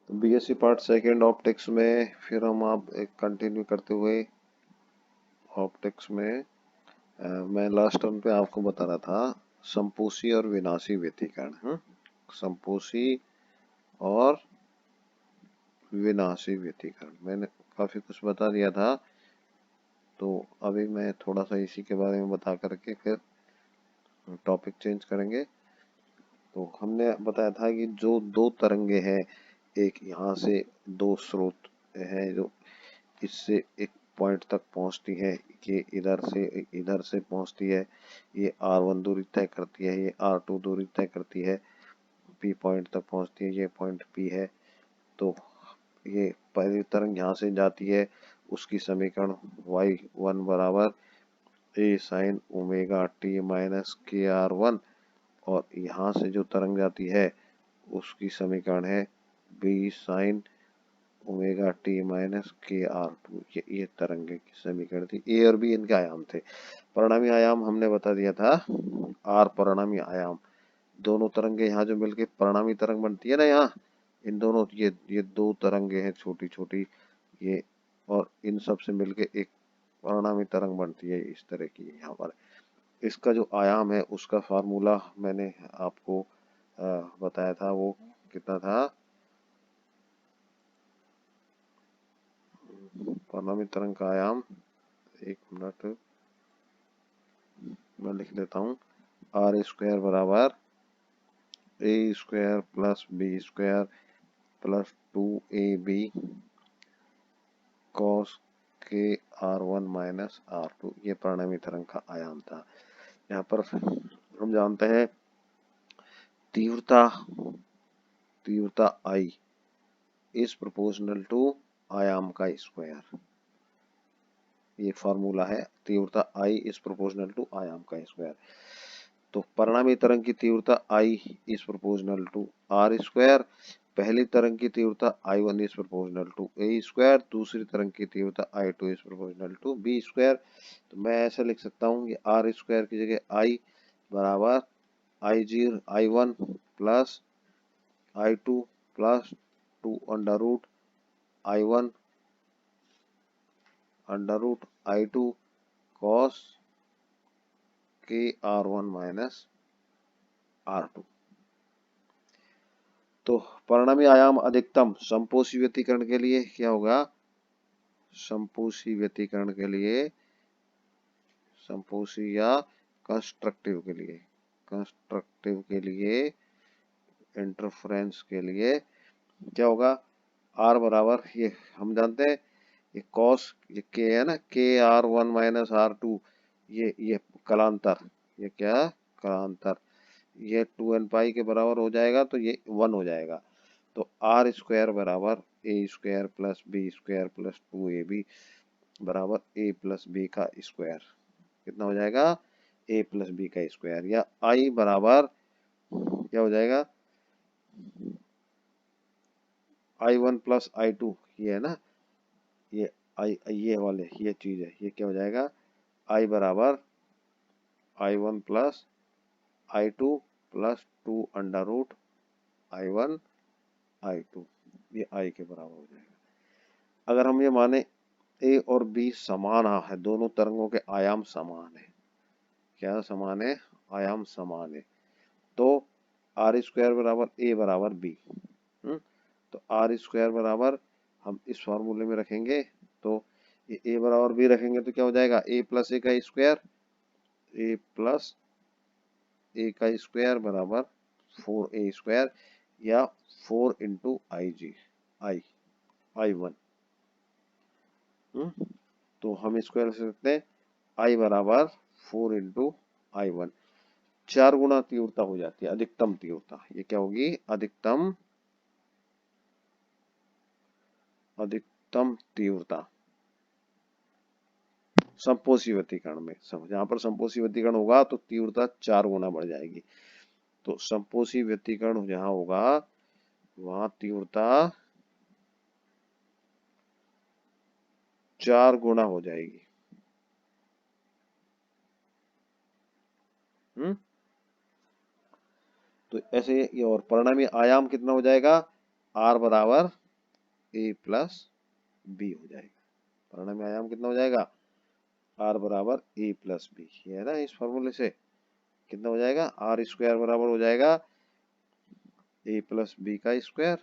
तो BSc part second optics में फिर हम आप एक कंटिन्यू करते हुए ऑप्टिक्स में मैं लास्ट टर्म पे आपको बता रहा था संपोषी और विनाशी व्यतिकरण। संपोषी और विनाशी व्यतिकरण मैंने काफी कुछ बता दिया था, तो अभी मैं थोड़ा सा इसी के बारे में बता करके फिर टॉपिक चेंज करेंगे। तो हमने बताया था कि जो दो तरंगे हैं, एक यहाँ से दो स्रोत है जो इससे एक पॉइंट तक पहुंचती है, ये इधर से पहुंचती है, ये R1 दूरी तय करती है, ये R2 दूरी तय करती है, P पॉइंट तक पहुंचती है, ये पॉइंट P है। तो ये पहली तरंग यहाँ से जाती है, उसकी समीकरण y1 बराबर a sin omega t minus KR1, और यहाँ से जो तरंग जाती है उसकी समीकरण है b sin omega T minus KR2। ये तरंगे की समीकरण थी। ए और बी इनके आयाम थे। परिणामी आयाम हमने बता दिया था आर परिणामी आयाम। दोनों तरंगे यहाँ जो मिलके परिणामी तरंग बनती है ना, यहाँ इन दोनों ये दो तरंगे हैं छोटी छोटी, ये और इन सब से मिलके एक परिणामी तरंग बनती है इस तरह की। यहाँ पर इसका जो आयाम है उसका फार्मूला मैंने आपको बताया था, वो कितना था? परिणामी तरंग का आयाम, एक मिनट मैं लिख देता हूँ, आर स्क्वायर बराबर A square plus B square plus 2ab cos के R1 माइनस R2। ये परिणामी तरंग का आयाम था। यहाँ पर हम जानते हैं तीव्रता तीव्रता I इज प्रोपोर्शनल टू आयाम का स्क्वायर। ये फॉर्मूला है, तीव्रता I इज प्रोपोर्शनल टू आयाम का स्क्वायर। तो परिणामी तरंग की तीव्रता I is proportional to R square. पहली तरंग की तीव्रता I1 is proportional to A square, दूसरी तरंग की तीव्रता I2 is proportional to B square. तो मैं ऐसे लिख सकता हूँ कि R स्क्वायर की जगह I बराबर I1 plus I2 plus 2 under root I1 under root I2 cos के R1 माइनस R2। तो परिणामी आयाम अधिकतम संपोषी व्यतिकरण के लिए क्या होगा? संपोषी व्यतिकरण के लिए, संपोषी या कंस्ट्रक्टिव के लिए इंटरफेरेंस के लिए क्या होगा? R बराबर, ये हम जानते हैं, ये कॉस ये K है ना, KR1 माइनस R2, ये कलांतर, ये क्या कलांतर, ये 2n पाई के बराबर हो जाएगा, तो ये 1 हो जाएगा। तो R स्क्वायर बराबर A square plus B square plus 2ab बराबर A प्लस B का स्क्वायर। कितना हो जाएगा? A प्लस B का स्क्वायर। या I बराबर क्या हो जाएगा? I1 प्लस I2, ये है ना, ये ये वाले ये चीज है, ये क्या हो जाएगा? I बराबर I1 plus I2 plus 2 under root I1 I2, ये I के बराबर हो जाएगा। अगर हम ये माने A और B समान है, दोनों तरंगों के आयाम समान है, क्या समान है? आयाम समान है, तो R स्क्वायर बराबर A बराबर B। तो R स्क्वायर बराबर हम इस फॉर्मूले में रखेंगे, तो ये A बराबर B रखेंगे तो क्या हो जाएगा? A प्लस A का स्क्वायर, A प्लस A का स्क्वायर बराबर 4A स्क्वायर, या 4 इंटू I1। तो हम इसको लिख सकते हैं I बराबर 4 इंटू I1। 4 गुना तीव्रता हो जाती है, अधिकतम तीव्रता। ये क्या होगी? अधिकतम तीव्रता संपोषी व्यतिकरण में। जहां पर संपोषी व्यतिकरण होगा तो तीव्रता 4 गुना बढ़ जाएगी। तो संपोषी व्यतिकरण जहां होगा वहां तीव्रता 4 गुना हो जाएगी। तो ऐसे ये, और परिणामी आयाम कितना हो जाएगा? आर बराबर ए प्लस बी हो जाएगा। परिणामी आयाम कितना हो जाएगा? आर बराबर ए प्लस बी, ये है ना। इस फॉर्मूले से कितना हो जाएगा? आर स्क्वायर बराबर हो जाएगा ए प्लस बी का स्क्वायर।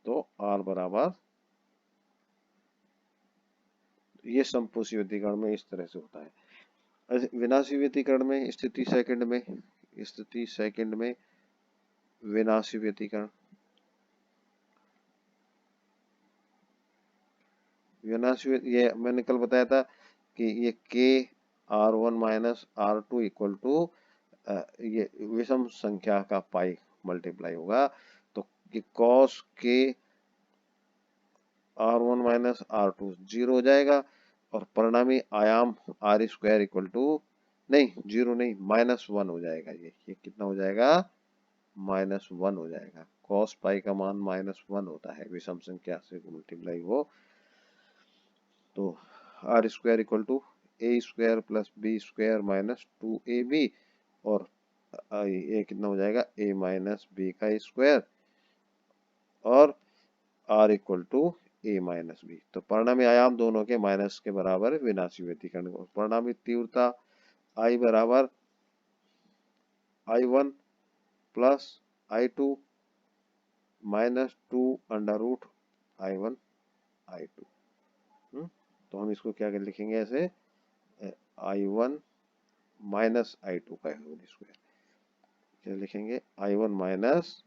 तो आर बराबर, ये समपोषी व्यतिकरण में इस तरह से होता है। विनाशी व्यतिकरण में स्थिति सेकंड में, स्थिति सेकंड में विनाशी व्यतिकरण, विनाशी ये मैंने कल बताया था कि ये के R1 minus R2 equal to ये विषम संख्या का पाई मल्टीप्लाई होगा। तो ये कॉस के R1 माइनस R2 जीरो हो जाएगा और परिणामी आयाम आर स्क्वायर इक्वल टू, नहीं जीरो नहीं, -1 हो जाएगा। ये कितना हो जाएगा? -1 हो जाएगा। कॉस पाई का मान -1 होता है विषम संख्या से मल्टीप्लाई हो। तो R square equal to A square plus B square minus 2ab, और ये कितना हो जाएगा? a माइनस बी का स्क्वायर, और r equal to a minus B. तो परिणामी आयाम दोनों के माइनस के बराबर विनाशी व्यतिकरण को। परिणामी तीव्रता I बराबर I1 plus I2 minus 2 under root I1 I2। तो हम इसको क्या कर लिखेंगे? ऐसे I1 माइनस I2 का होल स्क्वायर, क्या लिखेंगे? I1 माइनस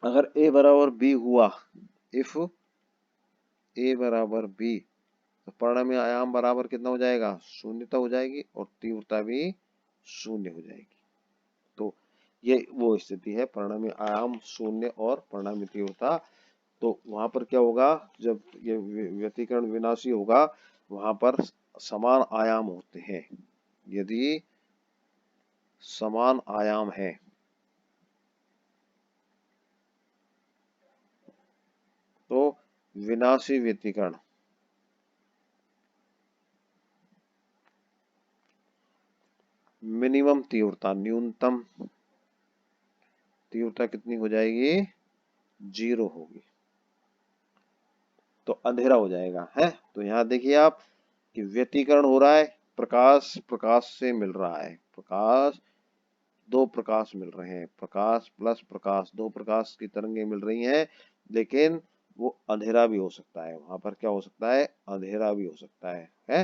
अगर a बराबर b हुआ, इफ a बराबर b, तो परिणामी आयाम बराबर कितना हो जाएगा? शून्यता हो जाएगी और तीव्रता भी शून्य हो जाएगी। तो ये वो स्थिति है, परिणामी आयाम शून्य और परिणामी तीव्रता। तो वहां पर क्या होगा? जब ये व्यतिकरण विनाशी होगा, वहां पर समान आयाम होते हैं। यदि समान आयाम है तो विनाशी व्यतिकरण मिनिमम तीव्रता, न्यूनतम तीव्रता कितनी हो जाएगी? 0 होगी। तो अंधेरा हो जाएगा है। तो यहाँ देखिए आप कि व्यतिकरण हो रहा है, प्रकाश प्रकाश से मिल रहा है, प्रकाश, दो प्रकाश मिल रहे हैं, प्रकाश प्लस प्रकाश, दो प्रकाश की तरंगें मिल रही हैं, लेकिन वो अंधेरा भी हो सकता है। वहां पर क्या हो सकता है? अंधेरा भी हो सकता है?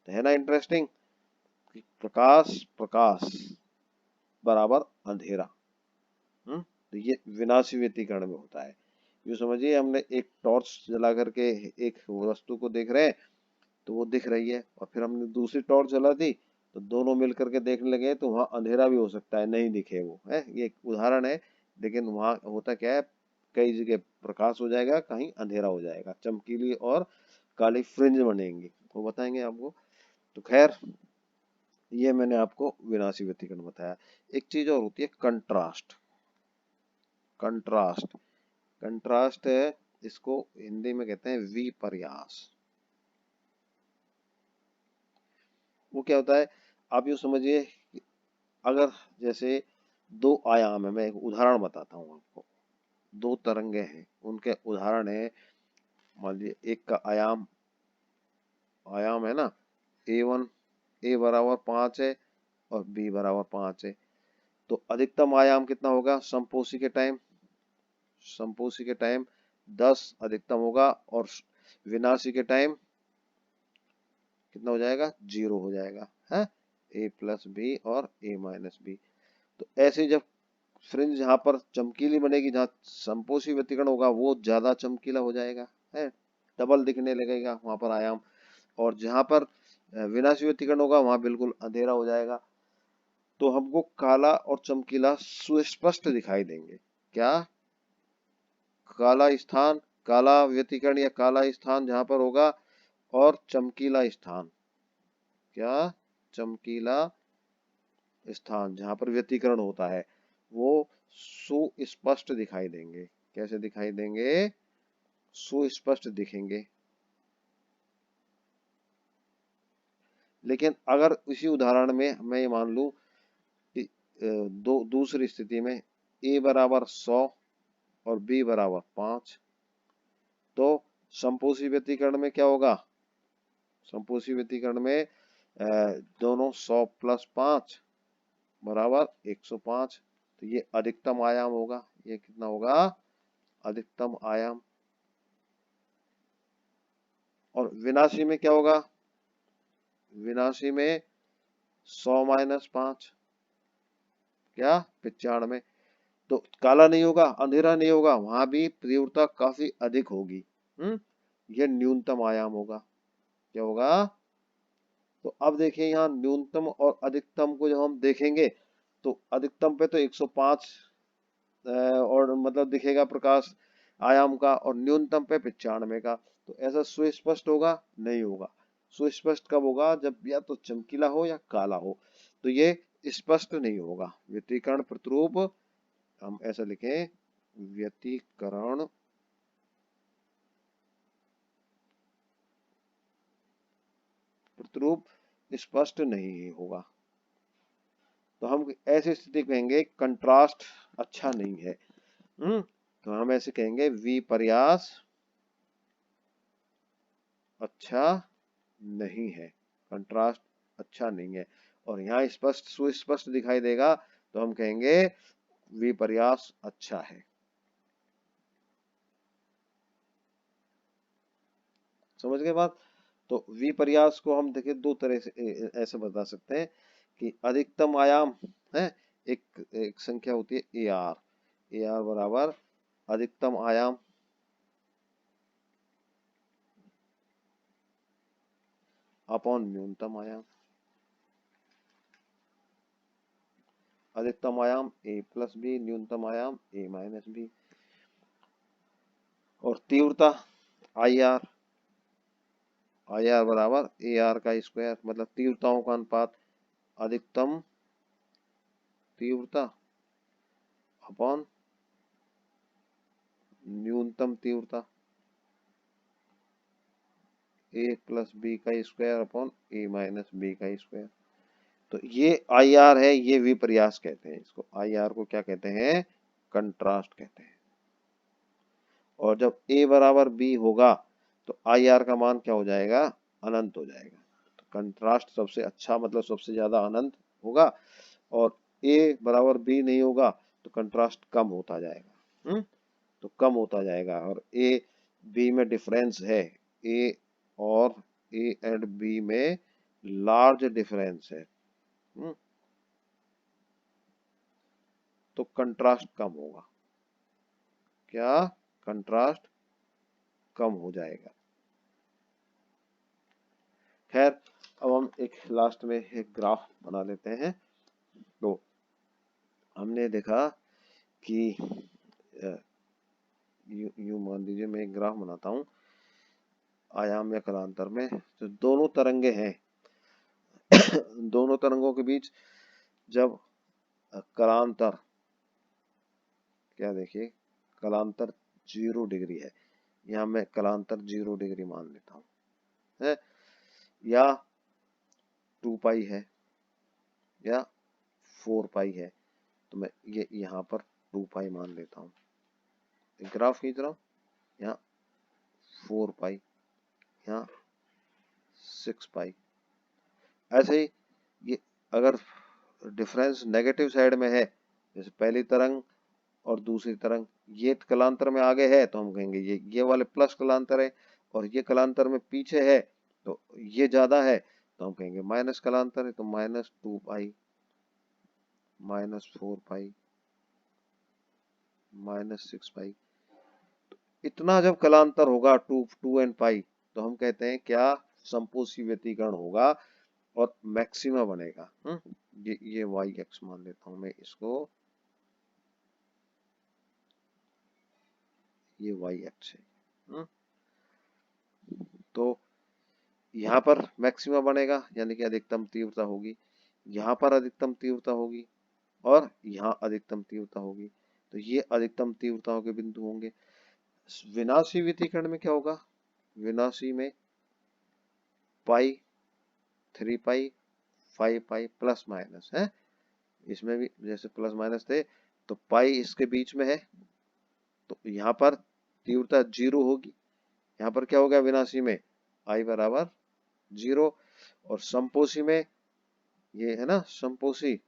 तो है ना इंटरेस्टिंग, प्रकाश प्रकाश बराबर अंधेरा। तो ये विनाशी व्यतिकरण में होता है। यूँ समझिए हमने एक टॉर्च जला करके एक वस्तु को देख रहे हैं, तो वो दिख रही है, और फिर हमने दूसरी टॉर्च जला दी, तो दोनों मिल करके देखने लगे, तो वहाँ अंधेरा भी हो सकता है, नहीं दिखे वो, है। ये एक उदाहरण है, लेकिन वहाँ होता क्या है, कई जगह प्रकाश हो जाएगा, कहीं अंधेरा हो जाएगा, चमकीली और काली फ्रिंज बनेंगी, वो बताएंगे आपको। तो खैर, ये मैंने आपको विनाशी व्यतिकरण बताया। एक चीज और होती है कंट्रास्ट। कंट्रास्ट, कंट्रास्ट है, इसको हिंदी में कहते हैं विपर्यास। वो क्या होता है? आप यूँ समझिए, अगर जैसे दो आयाम है, मैं एक उदाहरण बताता हूँ आपको। दो तरंगे हैं, उनके उदाहरण है, मान लीजिए एक का आयाम, आयाम है ना A1, A बराबर 5 है और B बराबर 5 है। तो अधिकतम आयाम कितना होगा? समपोषी के टाइम, समपोषी के टाइम 10 अधिकतम होगा, और विनाशी के टाइम कितना हो जाएगा? 0 हो जाएगा, है। A प्लस बी और A माइनस बी। तो ऐसे जब फ्रिंज जहां पर चमकीली बनेगी, जहां संपोषी व्यतिकरण होगा, वो ज्यादा चमकीला हो जाएगा, है, डबल दिखने लगेगा वहां पर आयाम। और जहां पर विनाशी व्यतिकरण होगा, वहां बिल्कुल अंधेरा हो जाएगा। तो हमको काला और चमकीला सुस्पष्ट दिखाई देंगे। क्या? काला स्थान, काला व्यतिकरण या काला स्थान जहां पर होगा, और चमकीला स्थान, क्या? चमकीला स्थान जहां पर व्यतिकरण होता है, वो सुस्पष्ट दिखाई देंगे। कैसे दिखाई देंगे? सुस्पष्ट दिखेंगे। लेकिन अगर इसी उदाहरण में मैं ये मान लूं कि दूसरी स्थिति में a बराबर 100 और b बराबर 5, तो संपोषी व्यतिकरण में क्या होगा? संपोषी व्यतिकरण में दोनों 100 + 5 बराबर 105। तो ये अधिकतम आयाम होगा। ये कितना होगा? अधिकतम आयाम। और विनाशी में क्या होगा? विनाशी में 100 - 5 क्या? 95। तो काला नहीं होगा, अंधेरा नहीं होगा, वहां भी तीव्रता काफी अधिक होगी। यह न्यूनतम आयाम होगा। क्या होगा? तो अब देखिए यहाँ न्यूनतम और अधिकतम को जब हम देखेंगे तो अधिकतम पे तो 105 और मतलब दिखेगा प्रकाश आयाम का, और न्यूनतम पे 95 का। तो ऐसा सुस्पष्ट होगा? नहीं होगा। सुस्पष्ट कब होगा? जब या तो चमकीला हो या काला हो। तो ये स्पष्ट नहीं होगा। व्यतिकरण प्रतिरूप हम ऐसा लिखें, व्यतिकरण प्रतिरूप स्पष्ट नहीं होगा। तो हम ऐसी स्थिति कहेंगे कंट्रास्ट अच्छा नहीं है। तो हम ऐसे कहेंगे विपर्यास अच्छा नहीं है, कंट्रास्ट अच्छा नहीं है। और यहाँ स्पष्ट सुस्पष्ट दिखाई देगा तो हम कहेंगे विपर्यास अच्छा है। समझ गए बात? तो विपर्यास को हम देखिए दो तरह से ऐसे बता सकते हैं कि अधिकतम आयाम है, एक संख्या होती है ए आर। ए आर बराबर अधिकतम आयाम अपॉन न्यूनतम आयाम। अधिकतम आयाम a + b, न्यूनतम आयाम a - b। और तीव्रता आई आर, आई आर बराबर ए आर का स्क्वायर, मतलब तीव्रताओं का अनुपात अधिकतम तीव्रता अपॉन न्यूनतम तीव्रता a + b का स्क्वायर अपॉन a - b का स्क्वायर। तो ये आई आर है, ये विपर्यास कहते हैं इसको। आई आर को क्या कहते हैं? कंट्रास्ट कहते हैं। और जब a बराबर b होगा तो आई आर का मान क्या हो जाएगा? अनंत हो जाएगा। तो कंट्रास्ट सबसे अच्छा मतलब सबसे ज्यादा अनंत होगा। और a बराबर b नहीं होगा तो कंट्रास्ट कम होता जाएगा। तो कम होता जाएगा। और a b में डिफरेंस है, a और a एंड b में लार्ज डिफरेंस है। तो कंट्रास्ट कम होगा। क्या? कंट्रास्ट कम हो जाएगा। खैर, अब हम एक लास्ट में एक ग्राफ बना लेते हैं। तो हमने देखा कि यूं मान लीजिए मैं एक ग्राफ बनाता हूं आयाम या कालांतर में। तो दोनों तरंगे हैं दोनों तरंगों के बीच जब कालांतर, क्या देखिए, कालांतर 0 डिग्री है। यहाँ मैं कालांतर 0 डिग्री मान लेता हूँ है, या 2 पाई है या 4 पाई है। तो मैं ये यहाँ पर 2 पाई मान लेता हूँ। ग्राफ खींच रहा हूँ, यहाँ 4 पाई, यहाँ 6 पाई। ऐसे ही ये अगर डिफरेंस नेगेटिव साइड में है, जैसे पहली तरंग और दूसरी तरंग ये कलांतर में आगे है, तो हम कहेंगे ये वाले प्लस कलांतर है। और ये कलांतर में पीछे है तो ये ज्यादा है, तो हम कहेंगे माइनस कलांतर है। तो -2 पाई, -4 पाई, -6 पाई। इतना जब कलांतर होगा 2 एंड पाई, तो हम कहते हैं क्या? संपोषी व्यतिकरण होगा और मैक्सिमा बनेगा। ये वाई एक्स मान लेता हूं मैं इसको, ये वाई एक्स है। तो यहाँ पर मैक्सिमा बनेगा, यानी कि अधिकतम तीव्रता होगी। यहाँ पर अधिकतम तीव्रता होगी और यहाँ अधिकतम तीव्रता होगी। तो ये अधिकतम तीव्रताओं के बिंदु होंगे। विनाशी व्यतिकरण में क्या होगा, विनाशी में पाई, 3 पाई, 5 पाई प्लस माइनस है, इसमें भी जैसे प्लस माइनस थे तो पाई इसके बीच में है, तो यहाँ पर तीव्रता 0 होगी। यहाँ पर क्या होगा विनाशी में, आई बराबर 0, और संपोषी में ये है ना संपोषी,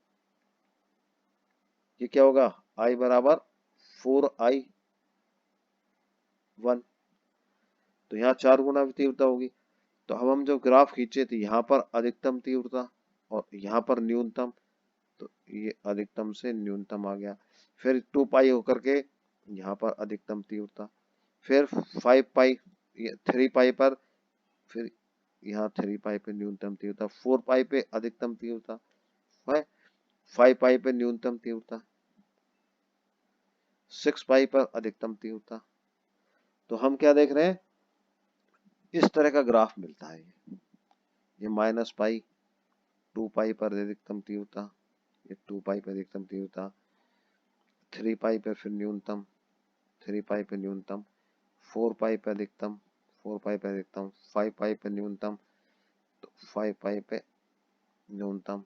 ये क्या होगा, आई बराबर 4I1, तो यहाँ 4 गुना तीव्रता होगी। तो अब हम जो ग्राफ खींचे थे यहाँ पर अधिकतम तीव्रता और यहाँ पर न्यूनतम, तो ये अधिकतम से न्यूनतम आ गया। फिर 2 पाई होकर के यहाँ पर अधिकतम तीव्रता, फिर 5 पाई, 3 पाई पर, फिर यहाँ 3 पाई पे न्यूनतम तीव्रता, 4 पाई पे अधिकतम तीव्रता, 5 पाई पे न्यूनतम तीव्रता, 6 पाई पर अधिकतम तीव्रता। तो हम क्या देख रहे हैं, इस तरह का ग्राफ मिलता है। ये -पाई, 2 पाई पर अधिकतम तीव्रता, ये 2 पाई पर अधिकतम तीव्रता, 3 पाई पर फिर न्यूनतम, 3 पाई पर न्यूनतम, 4 पाई पर अधिकतम, 4 पाई पर अधिकतम, 5 पाई पर न्यूनतम, तो 5 पाई पे न्यूनतम,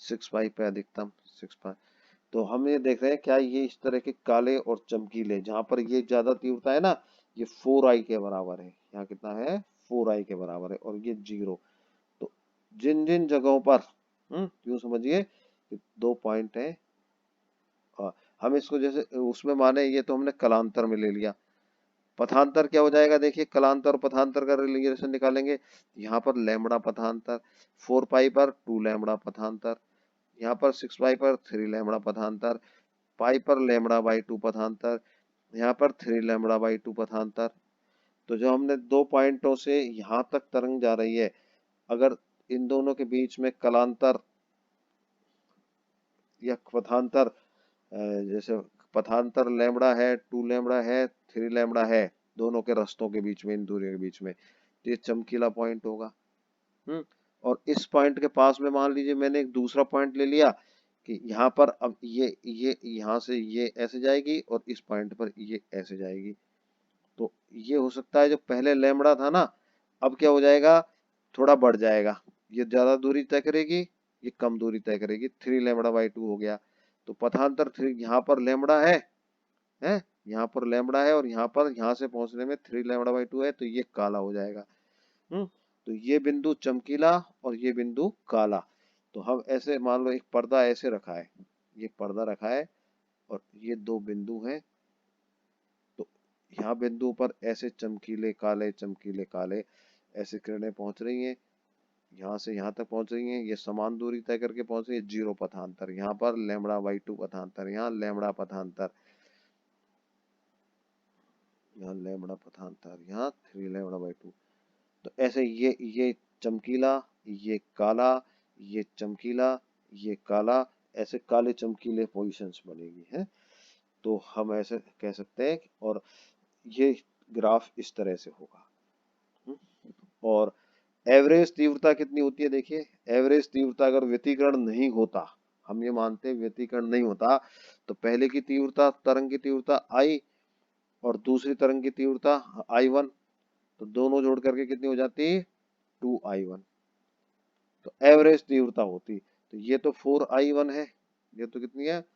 6 पाई पे अधिकतम, 6 पाई। तो हम ये देख रहे हैं क्या ये इस तरह के काले और चमकीले, जहां पर ये ज्यादा तीव्रता है ना, ये 4I के बराबर है, यहाँ कितना है 4I के बराबर है, और ये 0। तो जिन जिन जगहों पर यूं समझिए 2 पॉइंट है, हम इसको जैसे उसमें माने, ये तो हमने कलांतर में ले लिया। पथांतर क्या हो जाएगा, देखिए कलांतर और पथांतर का रिलेशन निकालेंगे। यहाँ पर लैम्बडा पथांतर, 4 पाई पर 2 लैम्बडा पथांतर, यहाँ पर 6 पाई पर 3 लैम्बडा पथांतर, पाई पर लैम्बडा बाई 2 पथांतर, यहाँ पर 3 लैम्बडा बाई 2 पथांतर। तो जो हमने 2 पॉइंटों से यहाँ तक तरंग जा रही है, अगर इन दोनों के बीच में कलांतर या पथांतर, जैसे पथांतर लैम्बडा है, 2 लैम्बडा है, 3 लैम्बडा है, दोनों के रस्तों के बीच में, इन दूरियों के बीच में, तो ये चमकीला पॉइंट होगा। और इस पॉइंट के पास में मान लीजिए मैंने एक दूसरा पॉइंट ले लिया कि यहाँ पर अब ये यहाँ से ये ऐसे जाएगी और इस पॉइंट पर ये ऐसे जाएगी। तो ये हो सकता है जो पहले लैम्बडा था ना, अब क्या हो जाएगा, थोड़ा बढ़ जाएगा, ये ज्यादा दूरी तय करेगी, ये कम दूरी तय करेगी, 3 लैम्बडा बाई 2 हो गया। तो पथांतर 3, यहाँ पर लैम्बडा है, यहाँ पर लैम्बडा है, और यहाँ पर यहाँ से पहुंचने में 3 लैम्बडा बाई 2 है, तो ये काला हो जाएगा। तो ये बिंदु चमकीला और ये बिंदु काला। तो हम ऐसे मान लो एक पर्दा ऐसे रखा है, ये पर्दा रखा है और ये 2 बिंदु हैं, तो यहाँ बिंदु पर ऐसे चमकीले काले ऐसे किरणें पहुंच रही हैं, यहाँ से यहाँ तक पहुंच रही हैं, ये समान दूरी तय करके पहुंच रही है, 0 पथांतर, यहाँ पर लैम्बडा बाई 2 पथांतर, यहाँ लैम्बडा पथांतर, यहाँ लैम्बडा पथांतर, यहाँ 3 लैम्बडा बाई 2। तो ऐसे ये चमकीला, ये काला, ये चमकीला, ये काला, ऐसे काले चमकीले पोजीशंस बनेगी है। तो हम ऐसे कह सकते हैं और ये ग्राफ इस तरह से होगा। और एवरेज तीव्रता कितनी होती है, देखिए एवरेज तीव्रता अगर व्यतिकरण नहीं होता, हम ये मानते हैं व्यतिकरण नहीं होता, तो पहले की तीव्रता, तरंग की तीव्रता आई और दूसरी तरंग की तीव्रता I1, तो दोनों जोड़ करके कितनी हो जाती, 2I1, तो एवरेज तीव्रता होती। तो ये तो 4I1 है, ये तो कितनी है,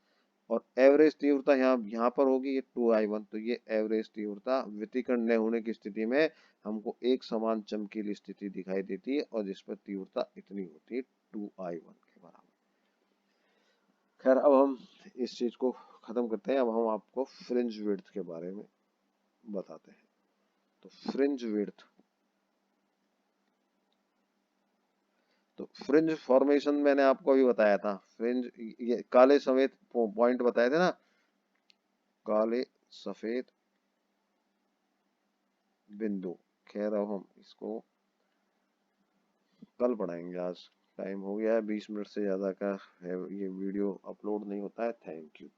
और एवरेज तीव्रता यहाँ पर होगी, ये 2I1, तो ये एवरेज तीव्रता व्यतिकरण न होने की स्थिति में हमको एक समान चमकीली स्थिति दिखाई देती है, और जिस पर तीव्रता इतनी होती है 2I1 के बराबर। खैर अब हम इस चीज को खत्म करते हैं, अब हम आपको फ्रिंज विड्थ के बारे में बताते हैं। तो फ्रिंज विड्थ, तो फ्रिंज फॉर्मेशन मैंने आपको अभी बताया था, फ्रिंज ये काले सफेद पॉइंट बताए थे ना, काले सफेद बिंदु। खैर अब हम इसको कल पढ़ाएंगे, आज टाइम हो गया है, 20 मिनट से ज्यादा का है, ये वीडियो अपलोड नहीं होता है। Thank you.